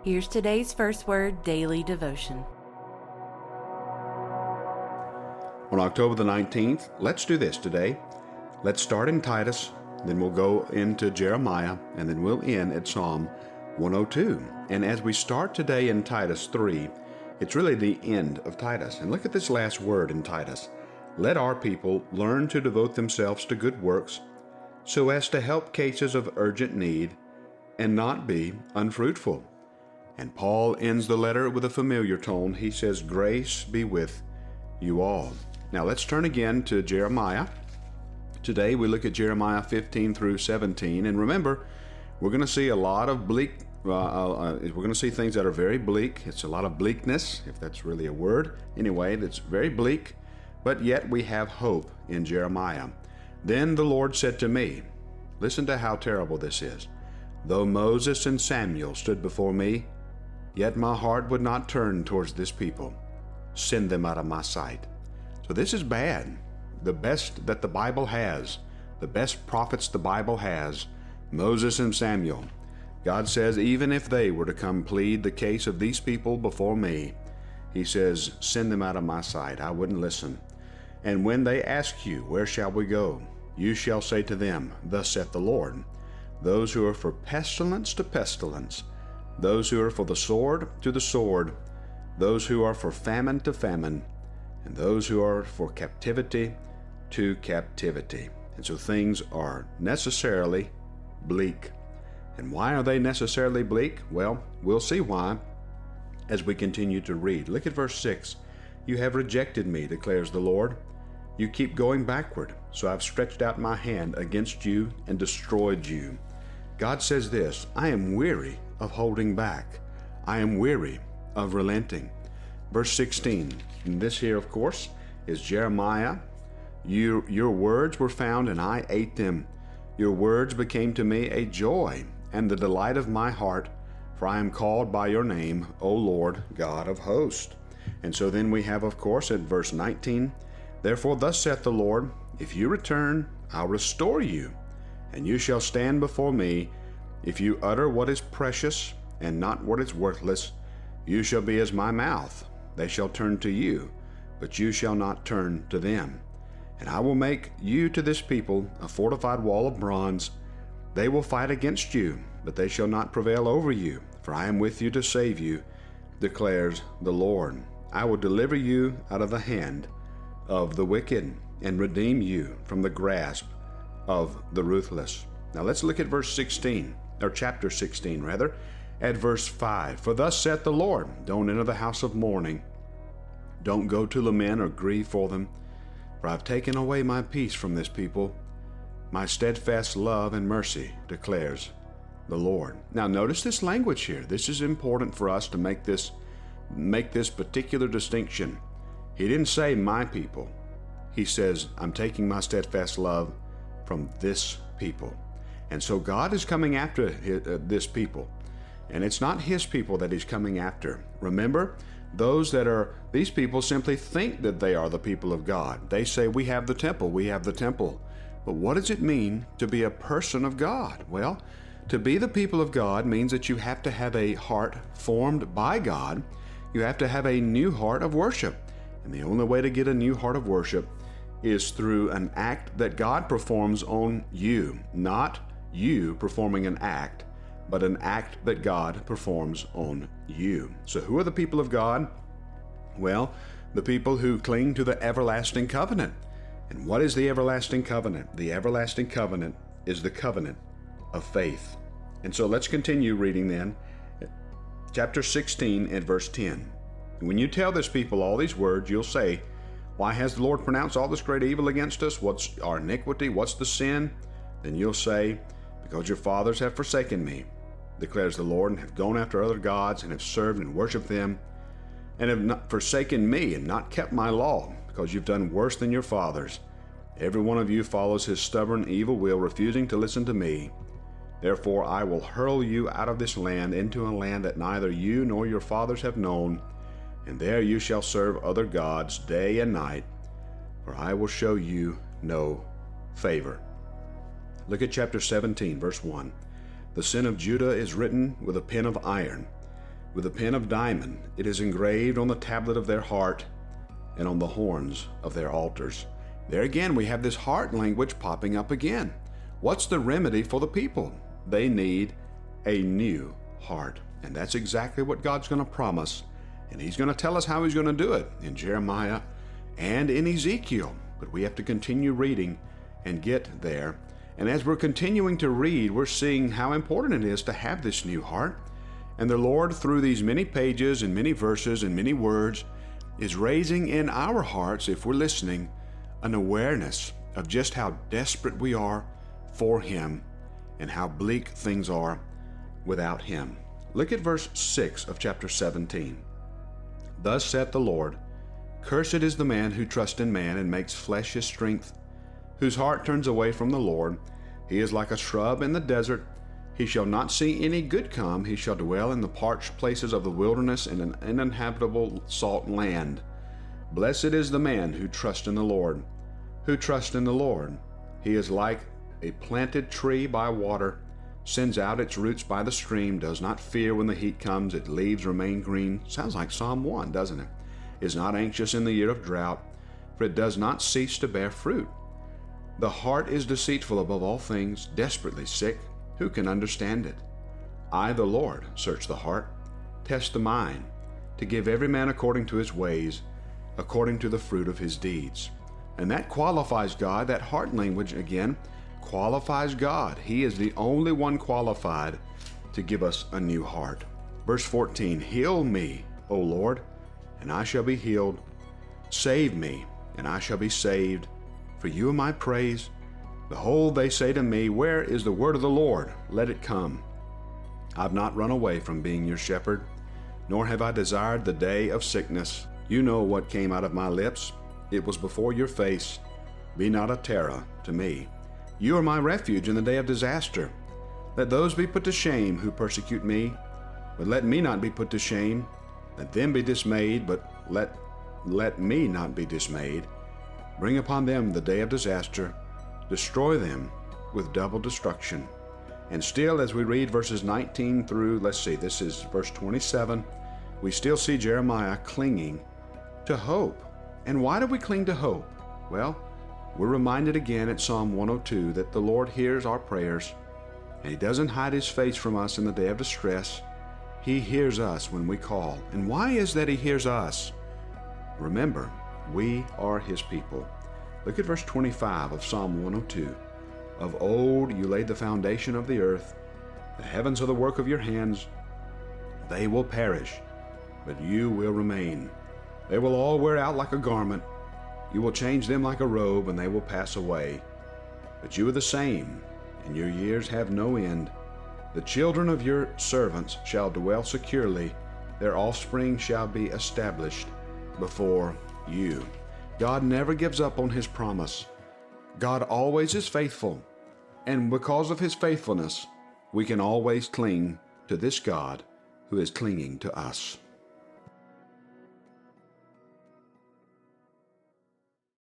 Here's today's First Word Daily Devotion. On October the 19th, let's do this today. Let's start in Titus, then we'll go into Jeremiah, and then we'll end at Psalm 102. And as we start today in Titus 3, it's really the end of Titus. And look at this last word in Titus. Let our people learn to devote themselves to good works, so as to help cases of urgent need and not be unfruitful. And Paul ends the letter with a familiar tone. He says, "Grace be with you all." Now let's turn again to Jeremiah. Today we look at Jeremiah 15 through 17. And remember, we're going to see a lot of we're going to see things that are very bleak. It's a lot of bleakness, if that's really a word. Anyway, that's very bleak, but yet we have hope in Jeremiah. Then the Lord said to me, listen to how terrible this is. Though Moses and Samuel stood before me, yet my heart would not turn towards this people. Send them out of my sight. So this is bad. The best that the Bible has, the best prophets the Bible has, Moses and Samuel. God says, even if they were to come plead the case of these people before me, he says, send them out of my sight. I wouldn't listen. And when they ask you, where shall we go? You shall say to them, thus saith the Lord, those who are for pestilence to pestilence, those who are for the sword to the sword, those who are for famine to famine, and those who are for captivity to captivity. And so things are necessarily bleak. And why are they necessarily bleak? Well, we'll see why as we continue to read. Look at verse 6. You have rejected me, declares the Lord. You keep going backward, so I've stretched out my hand against you and destroyed you. God says this, I am weary of holding back. I am weary of relenting. Verse 16, and this here, of course, is Jeremiah. Your words were found, and I ate them. Your words became to me a joy and the delight of my heart, for I am called by your name, O Lord God of hosts. And so then we have, of course, at verse 19, therefore thus saith the Lord, if you return, I'll restore you, and you shall stand before me. If you utter what is precious and not what is worthless, you shall be as my mouth. They shall turn to you, but you shall not turn to them. And I will make you to this people a fortified wall of bronze. They will fight against you, but they shall not prevail over you, for I am with you to save you, declares the Lord. I will deliver you out of the hand of the wicked and redeem you from the grasp of the ruthless. Now let's look at verse 16, or chapter 16 rather, at verse 5. For thus saith the Lord, don't enter the house of mourning. Don't go to lament or grieve for them, for I've taken away my peace from this people, my steadfast love and mercy, declares the Lord. Now notice this language here. This is important for us to make this particular distinction. He didn't say my people. He says, I'm taking my steadfast love from this people. And so God is coming after this people. And it's not his people that he's coming after. Remember, these people simply think that they are the people of God. They say, we have the temple, we have the temple. But what does it mean to be a person of God? Well, to be the people of God means that you have to have a heart formed by God. You have to have a new heart of worship. And the only way to get a new heart of worship is through an act that God performs on you. Not you performing an act, but an act that God performs on you. So who are the people of God? Well, the people who cling to the everlasting covenant. And what is the everlasting covenant? The everlasting covenant is the covenant of faith. And so let's continue reading then. Chapter 16 and verse 10. When you tell this people all these words, you'll say, why has the Lord pronounced all this great evil against us? What's our iniquity? What's the sin? Then you'll say, because your fathers have forsaken me, declares the Lord, and have gone after other gods, and have served and worshipped them, and have not forsaken me, and not kept my law, because you've done worse than your fathers. Every one of you follows his stubborn evil will, refusing to listen to me. Therefore I will hurl you out of this land into a land that neither you nor your fathers have known, and there you shall serve other gods day and night, for I will show you no favor. Look at chapter 17, verse 1. The sin of Judah is written with a pen of iron, With a pen of diamond, it is engraved on the tablet of their heart and on the horns of their altars. There again, we have this heart language popping up again. What's the remedy for the people? They need a new heart. And that's exactly what God's going to promise. And He's going to tell us how He's going to do it in Jeremiah and in Ezekiel. But we have to continue reading and get there. And as we're continuing to read, we're seeing how important it is to have this new heart. And the Lord, through these many pages and many verses and many words, is raising in our hearts, if we're listening, an awareness of just how desperate we are for Him and how bleak things are without Him. Look at verse 6 of chapter 17. Thus saith the Lord, Cursed is the man who trusts in man and makes flesh his strength, whose heart turns away from the Lord. He is like a shrub in the desert. He shall not see any good come. He shall dwell in the parched places of the wilderness in an uninhabitable salt land. Blessed is the man who trusts in the Lord. Who trusts in the Lord? He is like a planted tree by water, sends out its roots by the stream, does not fear when the heat comes, its leaves remain green. Sounds like Psalm 1, doesn't it? Is not anxious in the year of drought, for it does not cease to bear fruit. The heart is deceitful above all things, desperately sick. Who can understand it? I, the Lord, search the heart, test the mind, to give every man according to his ways, according to the fruit of his deeds. And that qualifies God. That heart language, again, qualifies God. He is the only one qualified to give us a new heart. Verse 14, Heal me, O Lord, and I shall be healed. Save me, and I shall be saved. For you are my praise. Behold, they say to me, Where is the word of the Lord? Let it come. I've not run away from being your shepherd, nor have I desired the day of sickness. You know what came out of my lips. It was before your face. Be not a terror to me. You are my refuge in the day of disaster. Let those be put to shame who persecute me. But let me not be put to shame. Let them be dismayed, but let me not be dismayed. Bring upon them the day of disaster. Destroy them with double destruction. And still, as we read verses 19 through, this is verse 27, we still see Jeremiah clinging to hope. And why do we cling to hope? Well, we're reminded again at Psalm 102 that the Lord hears our prayers, and He doesn't hide His face from us in the day of distress. He hears us when we call. And why is that He hears us? Remember, we are His people. Look at verse 25 of Psalm 102. Of old you laid the foundation of the earth. The heavens are the work of your hands. They will perish, but you will remain. They will all wear out like a garment. You will change them like a robe, and they will pass away. But you are the same, and your years have no end. The children of your servants shall dwell securely. Their offspring shall be established before you. God never gives up on His promise. God always is faithful. And because of His faithfulness, we can always cling to this God who is clinging to us.